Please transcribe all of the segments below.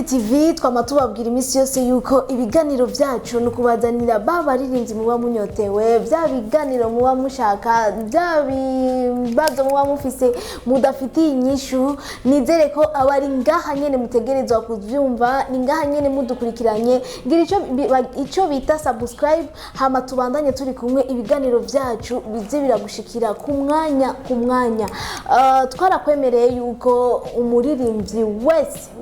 TV twama tubabwira imisi yose yuko ibiganiro byacu no kubazanira babaririmbyi muba munyotewe, bya biganiro muba mushaka, bya bibazo muba mufise mudafitiye inyishu. Nizere ko abari ngaha nyene mutegerezwa kuvyumva, ni ngaha nyene mudukurikiranye. Ngira ico bita subscribe, hama tubandanye turi kumwe, ibiganiro byacu bize biragushikira ku mwanya twarakwemereye yuko umuririmbyi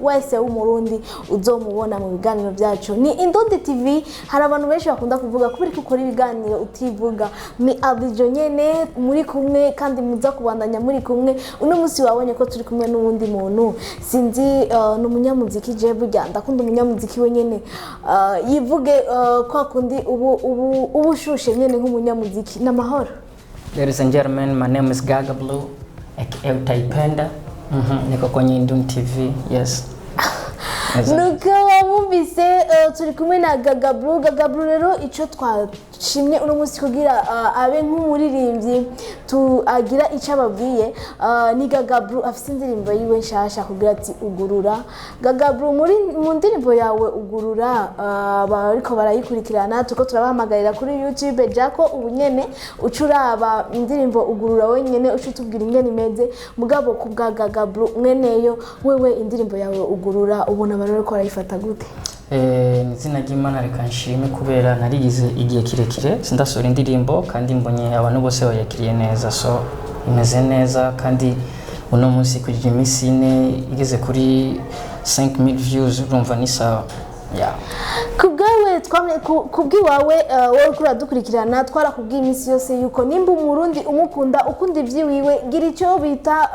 wese w'umurundi uzomubona mu biganiro byacu. Ni Indundi TV. Hari abantu benshi bakunda kuvuga kubera ko ukora ibiganiro utivuga. Ni Abidjo nyene muri kumwe kandi muza kubandanya muri kumwe. Uno musi wabonye ko turi kumwe n'uwundi muntu, sinzi n'umunyamuziki je burya ndakunda umunyamuziki we nyene yivuge kwa kundi ubu shushe nyene nk'umunyamuziki. Namahoro. Ladies and gentlemen, my name is Gaga Blue, aka Utaipenda. Niko kwenye Indundi TV. Yes. Nuko wumvise turi kumwe na Gaga Blue. Gaga Blue rero ico twashimye uno musi kugira abe nk'umuririmbyi agira ico ababwiye, ni Gaga Blue afite indirimbo yiwe nshasha kugira ati ugurura. Gaga Blue mu ndirimbo yawe ugurura bariko barayikurikirana, tuko turabahamagarira kuri YouTube jako ubunyene ucuraba indirimbo ugurura wenyene ucutubwira ingene imeze. Mugabo ku bwa Gaga Blue mweneyo wewe indirimbo yawe ugurura ubona barore ko arayifata gute? Nizina ry'Imana reka nshime kubera narigize igihe kirekire sindasora indirimbo kandi mbonye abantu bose bayakiriye neza, so imeze neza kandi uno munsi kuri imisi ine igeze kuri 5000 views, urumva ni sawa. Kubwiwawe wowe kuri dukurikirana twarakubwiye imisi yose yuko nimba umurundi umukunda ukunda ivyiwiwe gira ico bita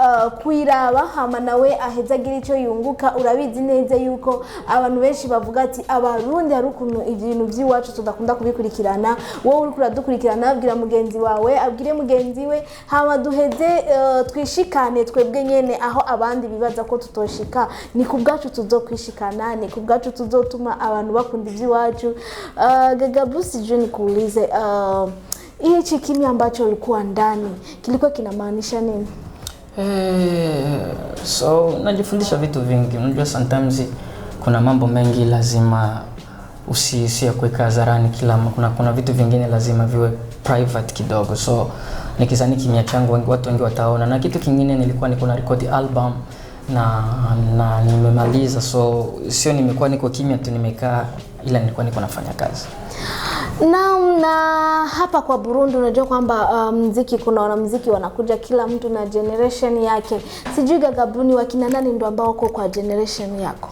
kwiraba hama nawe aheza gira ico yunguka. Urabizi neza yuko abantu benshi bavuga ati abarundi hari ukuntu ibintu vyiwacu tudakunda kubikurikirana. Wowe uri kuri dukurikirana abwira mugenzi wawe, abwire mugenzi we, hama duheze twishikane twebwe nyene aho abandi bibaza ko tutoshika. Ni kubgacu tuzokwishikana, ni kubgacu tuzotuma abantu bakunda ivyiwacu. Gaga Blue, sijui nikuulize hichi kimya ambacho ulikuwa ndani kilikuwa kinamaanisha nini? So najifundisha vitu vingi. Unajua sometimes kuna mambo mengi lazima usiya kuweka hadharani, kuna vitu vingine lazima viwe private kidogo. So nikizani kimya changu watu wengi wataona. Na kitu kingine nilikuwa niko na record album na nimemaliza, so sio nimekuwa niko kimya tu nimekaa, ila nilikuwa niko nafanya kazi. Na hapa kwa Burundi unajua kwamba muziki, kuna wanamuziki wanakuja kila mtu na generation yake. Sijui Gaga Blue ni wakina nani ndo ambao wako kwa generation yako?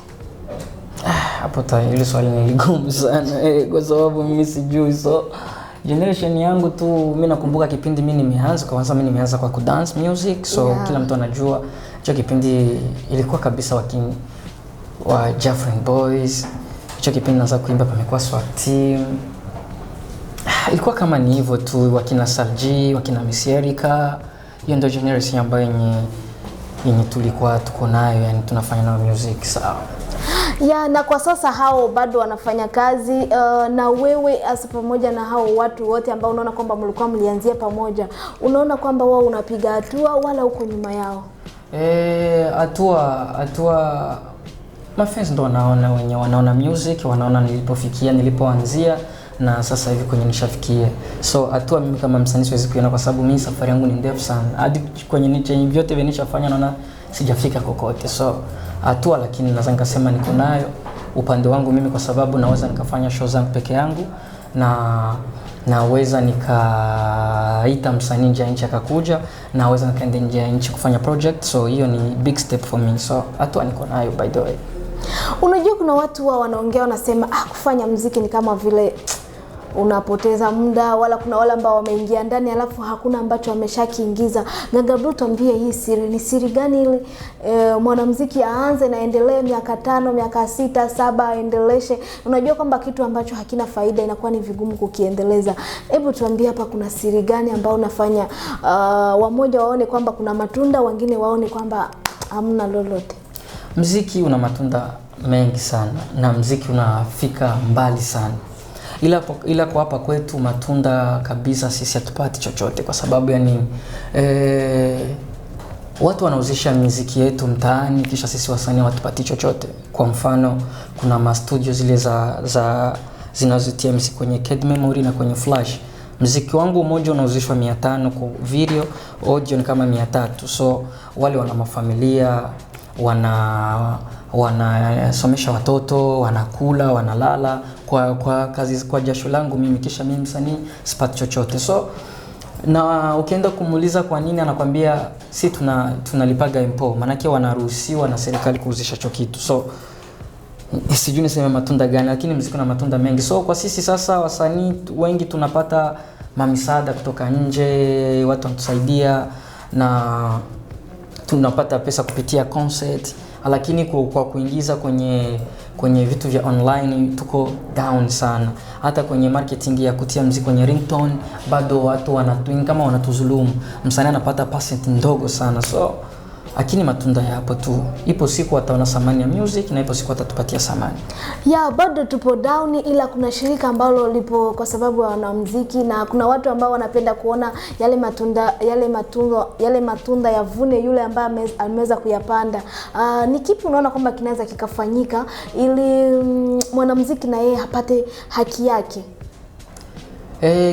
Hapo ile swali ni gumu sana kwa sababu mimi sijui. So generation yangu tu mimi nakumbuka kipindi mimi nimeanza kwa kudance music, so kila mtu anajua hicho kipindi ilikuwa kabisa wa Jafrin Boys. Hicho kipindi naanza kuimba pamekuwa SWAT team. Ilikuwa kama ni hivyo tu, wakina Salji, wakina Miss Erica. Hiyo ndio generation ambayo yenye tulikuwa tuko nayo, yani tunafanya nayo music sawa. Na kwa sasa hao bado wanafanya kazi na wewe asa pamoja na hao watu wote ambao unaona kwamba mlikuwa mlianzia pamoja, unaona kwamba wao unapiga hatua wala uko nyuma yao? Hatua mafans ndo wanaona music, wanaona nilipofikia, nilipoanzia na sasa hivi kwenye nishafikia. So hatua mimi kama msanii siwezi kuiona kwa sababu mimi safari yangu ni ndefu sana. Hadi kwenye niche vyote vinishafanya naona sijafika kokote. So hatua, lakini naweza nikasema niko nayo upande wangu mimi kwa sababu naweza nikafanya show zangu peke yangu na naweza nikaita msanii nje ya nchi akakuja, naweza nikaenda nje ya nchi kufanya project. So hiyo ni big step for me. So hatua niko nayo by the way. Unajua kuna watu wanaongea wanasema kufanya muziki ni kama vile unapoteza muda, wala kuna wale ambao wameingia ndani alafu hakuna ambacho wameshakiingiza. Gaga Blue, tuambie hii siri ni siri gani ili mwanamuziki aanze na endelee miaka 5, miaka 6, 7 aendeleshe? Unajua kwamba kitu ambacho hakina faida inakuwa ni vigumu kukiendeleza. Hebu tuambie hapa kuna siri gani ambao unafanya wamoja waone kwamba kuna matunda, wengine waone kwamba hamna lolote? Muziki una matunda mengi sana na muziki unafika mbali sana. Ila kwa hapa kwetu matunda kabisa sisi hatupati chochote kwa sababu yani Watu wanauzisha muziki yetu mtaani, kisha sisi wasanii hawatupati chochote. Kwa mfano, kuna ma studio zile za zinazotia muziki kwenye card memory na kwenye flash. Muziki wangu mmoja unauzishwa 500, kwa video, audio ni kama 300. So wale wana mafamilia, wanasomesha watoto, wanakula, wanalala kwa kazi, kwa jasho langu mimi, kisha mimi msanii sipati chochote. So na ukienda kumuuliza kwa nini, anakwambia si tunalipaga impo, manake wanaruhusiwa na serikali kuuzisha hicho kitu. So sijui niseme matunda gani, lakini muziki una matunda mengi. So kwa sisi sasa wasanii wengi tunapata mamisaada kutoka nje, watu wanatusaidia na tunapata pesa kupitia concert, lakini kwa kuingiza kwenye vitu vya online tuko down sana. Hata kwenye marketing ya kutia muziki kwenye ringtone bado watu kama wanatuzulumu. Msanii anapata percent ndogo sana. So lakini matunda yapo tu. Ipo siku wataona thamani ya music na ipo siku watatupatia thamani. Bado tupo down, ila kuna shirika ambalo lipo kwa sababu ya wanamuziki, na kuna watu ambao wanapenda kuona yale matunda yavune yule ambaye ameweza kuyapanda. Ni kipi unaona kwamba kinaweza kikafanyika ili mwanamuziki na yeye apate haki yake?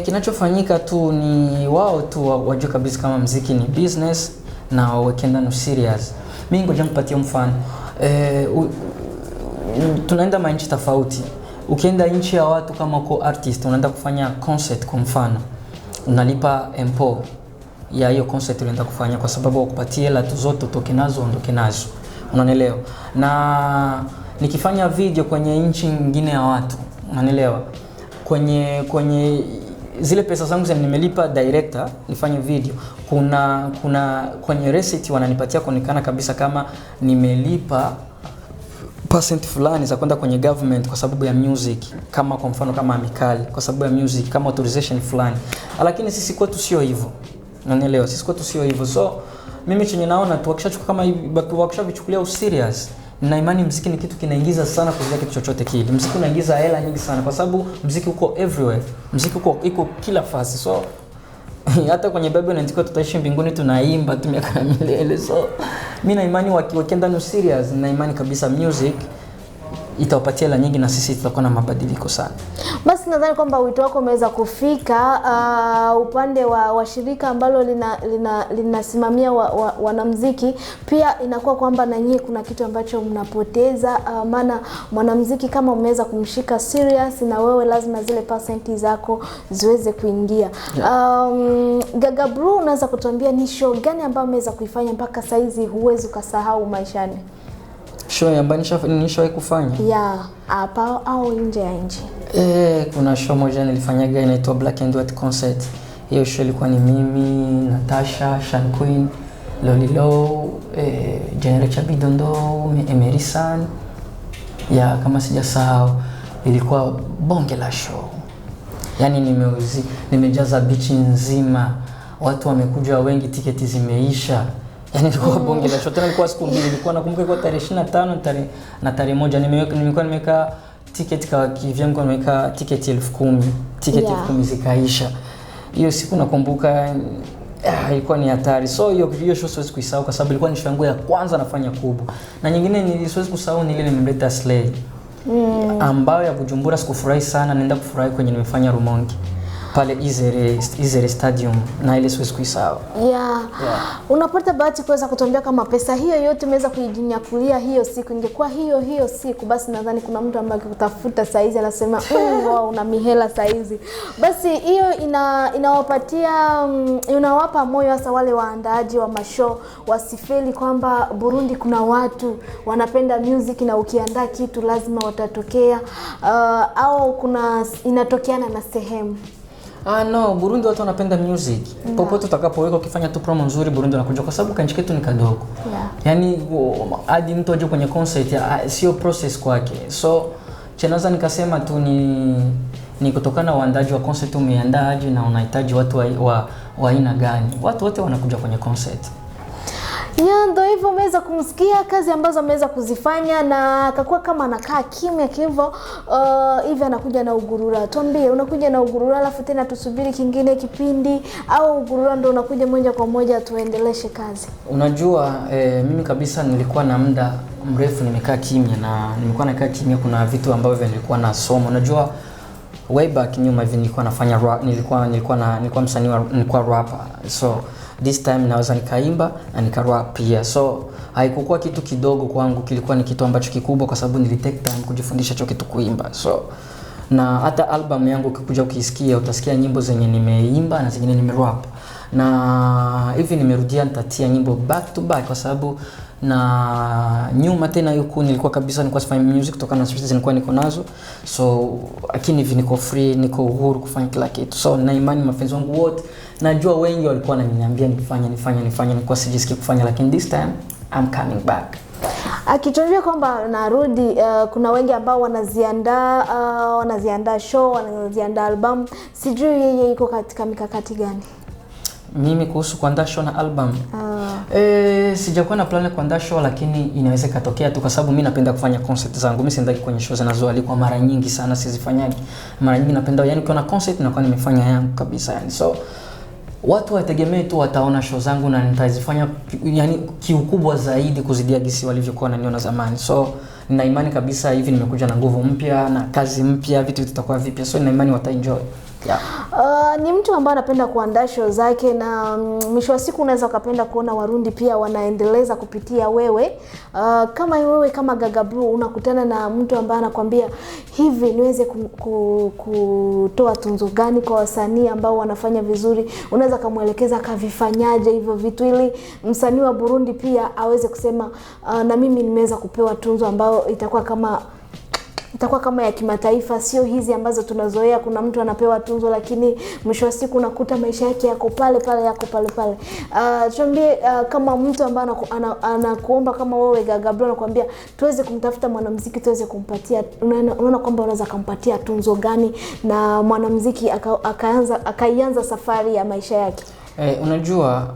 Kinachofanyika tu ni wao tu wajue kabisa kama muziki ni business na wekenda no serious. Mimi ngoja nipatie mfano. Tunaenda manchi tofauti. Ukienda nchi ya watu kama uko artist, unaenda kufanya concert kwa mfano, unalipa impo ya hiyo concert unaenda kufanya, kwa sababu wakupatie hela tu zote utoke nazo ondoke nazo. Unanielewa? Na nikifanya video kwenye nchi nyingine ya watu, unanielewa? Kwenye zile pesa zangu nimelipa director nifanye video, kuna kwenye receipt wananipatia kuonekana kabisa kama nimelipa percent fulani za kwenda kwenye government kwa sababu ya music, kama kwa mfano kama Amikali kwa sababu ya music, kama authorization fulani. Lakini sisi kwetu sio hivyo. Unanielewa? Sisi kwetu sio hivyo. So mimi chenye naona tu wakishachukua kama wakishavichukulia serious, na imani muziki ni kitu kinaingiza sana kuliko kitu chochote kile. Muziki unaingiza hela nyingi sana kwa sababu muziki uko everywhere. Muziki iko kila fasi. So hata kwenye Bible inaandikwa tutaishi mbinguni tunaimba tu miaka milele. So mimi na imani wakienda no serious, na imani kabisa music itawapatia hela nyingi na sisi tutakuwa na mabadiliko sana. Basi nadhani kwamba wito wako umeweza kufika upande wa shirika ambalo linasimamia wanamuziki. Pia inakuwa kwamba na nyinyi kuna kitu ambacho mnapoteza, maana mwanamuziki kama umeweza kumshika serious, na wewe lazima zile percent zako ziweze kuingia. Gaga Bru, unaweza kutuambia ni show gani ambayo umeweza kuifanya mpaka saizi huwezi ukasahau maishani? Show ambayo nishawahi kufanya? Hapa au nje ya nchi? Kuna show moja nilifanyaga inaitwa Black and White Concert. Hiyo show ilikuwa ni mimi, Natasha, Shan Queen, Lolilo, General Chabidondo, Emerisan. Kama sijasahau, ilikuwa bonge la show. Yaani nimejaza beach nzima. Watu wamekuja wengi, tiketi zimeisha. Yaani ilikuwa bonge la show. Tena ilikuwa siku mbili. Ilikuwa nakumbuka ilikuwa tarehe 25 na tarehe 1. Nilikuwa nimeweka tiketi kwa kivyangu, nimeweka tiketi 10,000. Tiketi 10,000 zikaisha. Hiyo siku nakumbuka ilikuwa ni hatari. So hiyo show siwezi kuisahau kwa sababu ilikuwa ni show yangu ya kwanza nafanya kubwa. Na nyingine siwezi kusahau ni ile nimemleta Slay. Ambayo ya Bujumbura sikufurahi sana, naenda kufurahi kwenye nimefanya Rumonge. Pale Izere Stadium, na ile siwezi kuisahau. Unapata bahati kuweza kutuambia kama pesa hiyo yote umeweza kujinyakulia hiyo siku, ingekuwa hiyo siku, basi nadhani kuna mtu ambaye akikutafuta saizi anasema wow, una mihela saizi. Basi hiyo inawapa moyo hasa wale waandaaji wa mashow wasifeli kwamba Burundi kuna watu wanapenda music na ukiandaa kitu lazima watatokea, au inatokeana na sehemu. No, Burundi watu wanapenda music. Popote utakapoweka ukifanya tu promo nzuri, Burundi wanakuja kwa sababu kanchi yetu ni kadogo. Yaani hadi mtu aje kwenye concert sio process kwake. So chenaza nikasema tu ni kutokana na uandaji wa concert umeandaaje na unahitaji watu wa aina gani. Watu wote wanakuja kwenye concert. Ya, ndo hivyo umeweza kumsikia kazi ambazo ameweza kuzifanya, na akakuwa kama anakaa kimya hivyo hivi, anakuja na Ugurura. Tuambie, unakuja na Ugurura alafu tena tusubiri kingine kipindi, au Ugurura ndo unakuja moja kwa moja tuendeleshe kazi? Unajua mimi kabisa nilikuwa na muda mrefu nimekaa kimya, na nimekuwa nakaa kimya, kuna vitu ambavyo nilikuwa nasoma. Unajua way back nyuma hivi nilikuwa nafanya rap, nilikuwa msanii, nilikuwa rapper. So this time naweza nikaimba na nika rap pia. So haikuwa kitu kidogo kwangu, kilikuwa ni kitu ambacho kikubwa, kwa sababu nilitake time kujifundisha hicho kitu kuimba. So na hata album yangu ukikuja ukisikia, utasikia nyimbo zenye nimeimba na zingine nimerap. Na hivi nimerudia, nitatia nyimbo back to back, kwa sababu na nyuma tena yuko nilikuwa kabisa nilikuwa sifanya music kutokana na stress nilikuwa niko nazo. So lakini hivi niko free, niko uhuru kufanya kila kitu. So na imani mapenzi wangu wote, najua wengi walikuwa wananiambia nifanye, nilikuwa sijisikii kufanya, lakini this time I'm coming back. Akichonjia kwamba narudi, kuna wengi ambao wanaziandaa show, wanaziandaa album. Sijui yeye iko katika mikakati gani? Mimi kuhusu kuandaa show na album, sijakuwa na plan kuandaa show, lakini inaweza katokea tu, kwa sababu mimi napenda kufanya concert zangu. Mimi siendaki kwenye show zinazoalikwa mara nyingi sana, sizifanyagi mara nyingi. Napenda yani ukiona concert nakuwa nimefanya yangu kabisa yani. So watu wategemee tu wataona show zangu na nitazifanya yani kiukubwa zaidi kuzidia gisi walivyokuwa wananiona zamani. So nina imani kabisa hivi nimekuja na nguvu mpya na kazi mpya, vitu vitakuwa vipya. So nina imani wataenjoy. Yeah. Ni mtu ambaye anapenda kuandaa show zake, na mwisho wa siku unaweza ukapenda kuona Warundi pia wanaendeleza kupitia wewe. Kama wewe kama Gaga Blue unakutana na mtu ambaye anakuambia hivi, niweze kutoa tunzo gani kwa wasanii ambao wanafanya vizuri, unaweza kumuelekeza akavifanyaje hivyo vitu, ili msanii wa Burundi pia aweze kusema na mimi nimeweza kupewa tunzo ambayo itakuwa kama ya kimataifa, sio hizi ambazo tunazoea. Kuna mtu anapewa tunzo lakini mwisho wa siku unakuta maisha yake yako pale pale. Tuambie, kama mtu ambaye anakuomba kama wewe Gaga Blue anakuambia tuweze kumtafuta mwanamuziki, tuweze kumpatia, unaona kwamba unaweza kumpatia tunzo gani na mwanamuziki akaianza safari ya maisha yake? Unajua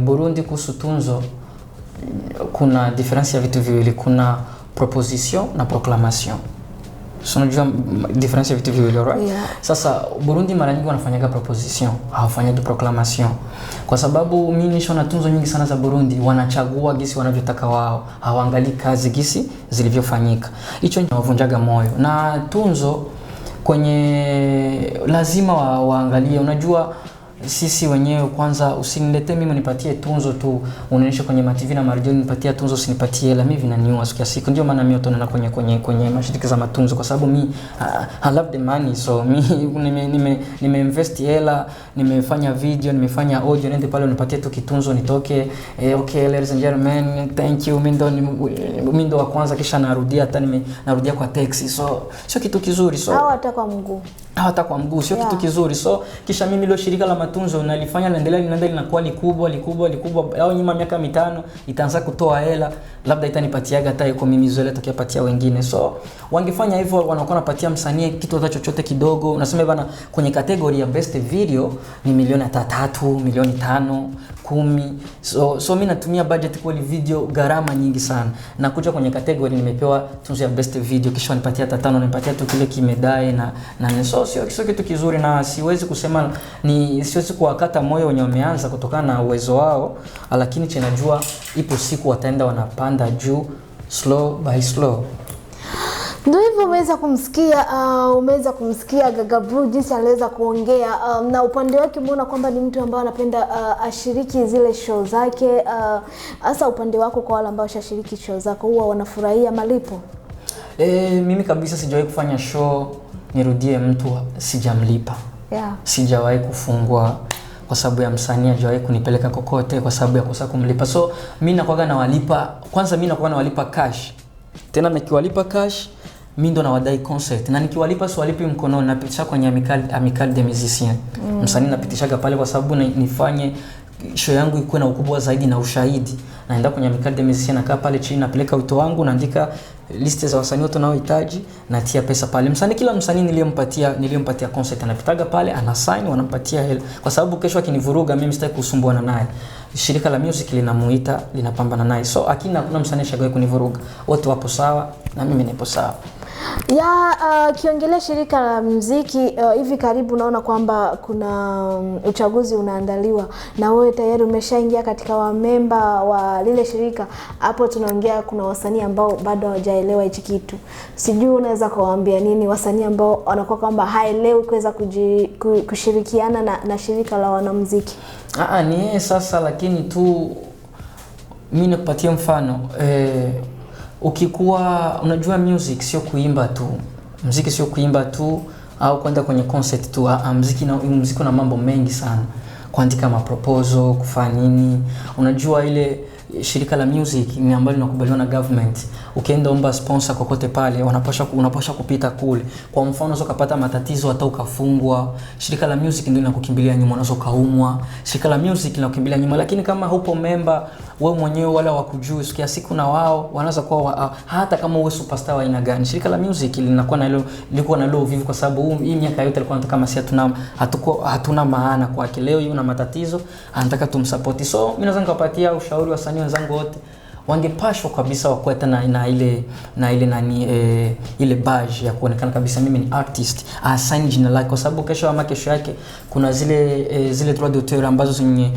Burundi kuhusu tunzo kuna difference ya vitu viwili, kuna proposition na proclamation. So unajua difference ya vitu viwili, right? Yeah. Sasa Burundi mara nyingi wanafanyaga proposition, hawafanyaji proclamation. Kwa sababu mimi nishaona tunzo nyingi sana za Burundi wanachagua gisi wanavyotaka wao, hawaangalii kazi gisi zilivyofanyika. Hicho kinawavunjaga moyo. Na tunzo kwenye lazima waangalie. Unajua sisi wenyewe kwanza, usiniletee mimi nipatie tunzo tu, unaonyesha kwenye ma TV na maredio nipatie tunzo, usinipatie hela, mimi vinaniuma siku. Ndio maana mimi utaona kwenye mashirika za matunzo, kwa sababu mimi I love the money. So mimi nimeinvest hela, nimefanya video, nimefanya audio, nende pale unipatie tu kitunzo nitoke. Okay ladies and gentlemen, thank you. Mimi ndo wa kwanza, kisha narudia kwa taxi. So sio kitu kizuri. So hata kwa mguu sio kitu kizuri. So kisha mimi leo shirika la matunzo nalifanya linaendelea linakuwa likubwa. Au nyuma miaka 5 itaanza kutoa hela, labda itanipatiaga hata iko mimi zoele tokiapatia wengine. So wangefanya hivyo, wanakuwa napatia msanii kitu hata chochote kidogo. Unasema bana, kwenye category ya best video ni milioni 3, milioni 5, 10. So mimi natumia budget kwa video gharama nyingi sana. Na kuja kwenye category nimepewa tunzo ya best video, kisha wanipatia hata 5, wanipatia tu kile kimedai na so sio kitu kizuri. Na siwezi kusema siwezi kuwakata moyo wenye wameanza kutokana na uwezo wao, lakini tunajua ipo siku wataenda wanapanda juu, slow by slow. Ndio hivyo, umeweza kumsikia Gaga Blue jinsi aliweza kuongea, na upande wake umeona kwamba ni mtu ambaye anapenda ashiriki zile show zake. Hasa upande wako, kwa wale ambao washiriki show zako, huwa wanafurahia malipo? Mimi kabisa sijawahi kufanya show nirudie mtu sijamlipa. Yeah. Sijawahi kufungwa kwa sababu ya msanii, hajawahi kunipeleka kokote kwa sababu ya kosa kumlipa. So mimi nakuaga nawalipa, kwanza mimi nakuaga nawalipa cash. Tena nikiwalipa cash mimi ndo nawadai concert, na nikiwalipa siwalipi mkononi, napitisha kwenye amical des musiciens. Msanii napitishaga pale kwa sababu nifanye show yangu ikuwe na ukubwa zaidi na ushahidi, naenda kwenye Amicale des Musiciens, nakaa pale chini, napeleka wito wangu, naandika liste za wasanii wote wanaohitaji, natia pesa pale. Kila msanii niliyompatia concert anapitaga pale, ana sign, wanampatia hela, kwa sababu kesho akinivuruga mimi sitaki kusumbuana naye. Shirika la music linamuita, linapambana naye, so hakuna msanii shagaye kunivuruga, wote wapo sawa na mimi nipo sawa. Kiongelea shirika la muziki, hivi karibu naona kwamba kuna uchaguzi unaandaliwa na wewe tayari umeshaingia katika wamemba wa lile shirika. Hapo tunaongea kuna wasanii ambao bado hawajaelewa hichi kitu. Sijui unaweza kuwaambia nini wasanii ambao wanakuwa kwamba haelewi kuweza kushirikiana na shirika la wanamuziki? Ni yeye sasa, lakini tu mimi nakupatia mfano. Ukikuwa unajua music sio kuimba tu. Muziki sio kuimba tu au kwenda kwenye concert tu. Muziki na mambo mengi sana. Kuandika proposal, kufanya nini. Unajua ile shirika la music ni ambalo linakubaliwa na government. Ukienda omba sponsor kokote pale, unapaswa kupita kule. Kwa mfano unaweza kupata matatizo hata ukafungwa. Shirika la music ndio linakukimbilia nyuma, unaweza kaumwa. Shirika la music linakukimbilia nyuma, lakini kama hupo member wewe mwenyewe wala wakujui, sikia siku na wao wanaweza kuwa hata kama wewe superstar wa aina gani. Shirika la music linakuwa na leo vivu, kwa sababu hii miaka yote alikuwa anataka kama si hatuna maana kwake. Leo una matatizo, anataka tumsupport. So mimi naweza nikapatia ushauri wasanii wenzangu wote, wangepashwa kabisa wakweta na ile badge ya kuonekana kabisa mimi ni artist, assign jina lake, kwa sababu kesho yake kuna zile droit d'auteur ambazo zenye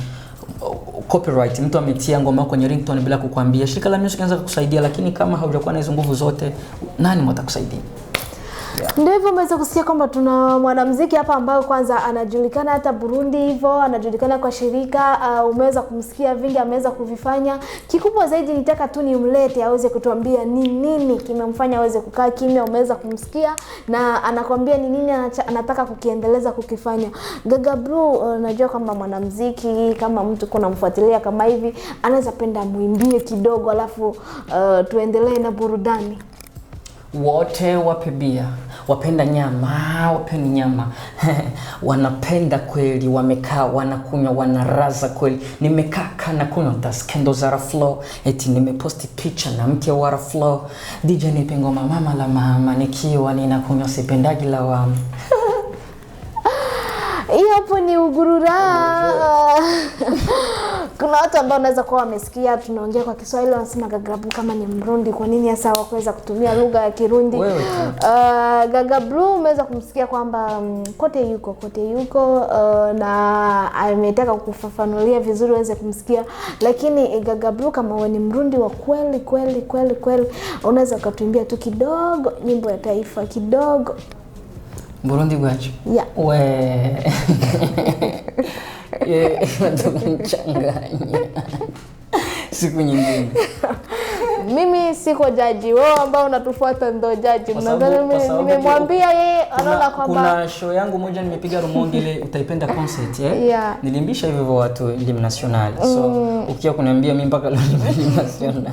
copyright. Mtu ametia ngoma kwenye ringtone bila kukuambia. Shirika la music inaweza kukusaidia, lakini kama haujakuwa na hizo nguvu zote, nani mtakusaidia? Ndio hivyo, umeweza kusikia kwamba tuna mwanamuziki hapa ambao kwanza anajulikana hata Burundi hivyo, anajulikana kwa shirika, umeweza kumsikia vingi ameweza kuvifanya. Kikubwa zaidi nitaka tu nimlete aweze kutuambia ni nini kimemfanya aweze kukaa kimya. Umeweza kumsikia na anakuambia ni nini anataka kukiendeleza kukifanya. Gaga Blue, najua kama mwanamuziki, kama mtu kuna mfuatilia kama hivi, anaweza penda muimbie kidogo alafu tuendelee na burudani. Wote wape bia, wapenda nyama, wapeni nyama. Wanapenda kweli, wamekaa wanakunywa, wanaraza kweli. Nimekaa kana kunywa taskendo za flow, eti nimeposti picha na mke wa flow. DJ nipe ngoma mama la mama, nikiwa ninakunywa sipendagi lawama. Hiyo hapo ni ugurura. Kuna watu ambao wanaweza kuwa wamesikia tunaongea kwa Kiswahili wanasema Gaga Blue kama ni Mrundi, kwa nini hasa wakuweza kutumia lugha ya Kirundi? Gaga Blue umeweza kumsikia kwamba kote yuko na ametaka kukufafanulia vizuri uweze kumsikia. Lakini Gaga Blue kama wewe ni Mrundi wa kweli, unaweza kutuimbia tu kidogo nyimbo ya taifa kidogo. Burundi bwacho. Yeah. Mchanganya. Siku nyingine. Mimi siko jaji, wewe ambao unatufuata ndo jaji. Nimemwambia yeye anaona kwamba kuna show yangu moja nimepiga Rumonge ile utaipenda concert Yeah. Nilimbisha hivyo watu Hymne National. So ukiwa kuniambia mimi mpaka leo ni Hymne National.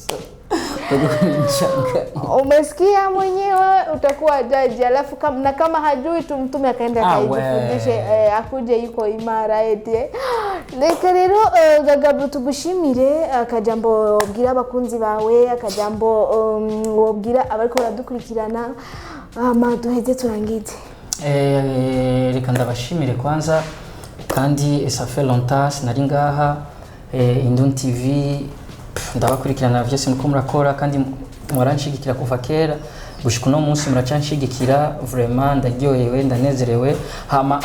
So umesikia mwenyewe utakuwa jaji, alafu kama hajui tumtume akaenda akajifundishe, akuje yuko imara eti. Reka rero Gaga Blue tugushimire, akajambo bwira abakunzi bawe, akajambo wobwira abariko baradukurikirana, duheze turangize. Reka ndabashimire kwanza, kandi ça fait longtemps sinari ngaha, Indun TV ndabakurikirana byose nuko murakora kandi muranshigikira kuva kera, gushika no munsi muracanshigikira, vraiment ndaryohewe ndanezerewe. Hama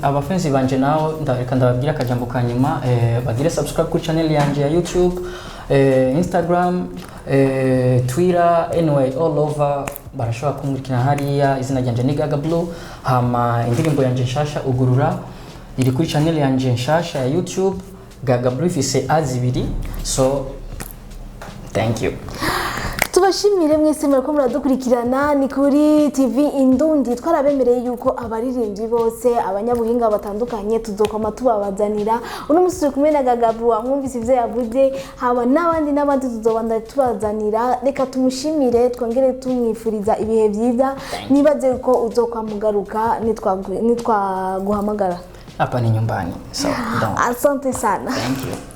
abafenzi banje nawo ndareka ndababwira akajambo kanyuma, bagire subscribe ku channel yanje ya YouTube, Instagram, Twitter, anyway all over barashobora kumurikira hariya. Izina ryanje ni Gaga Blue. Hama indirimbo yanje nshasha Ugurura iri kuri channel yanje nshasha ya YouTube Gaga Blue ifise azibiri. So thank you. Tubashimire mwese murako muradukurikirana, ni kuri TV Indundi. Twarabemereye yuko abaririmbyi bose, abanyabuhinga batandukanye tuzokoma tubabazanira. Uno musi kumwe na Gaga Blue, mwumvise ivyo yavuze, haba n'abandi tuzobanda tubazanira. Reka tumushimire, twongere tumwifuriza ibihe byiza. Nibaze ko uzokwa mugaruka nitwaguhamagara. hapa ni nyumbani. So don't. Asante sana. Thank you.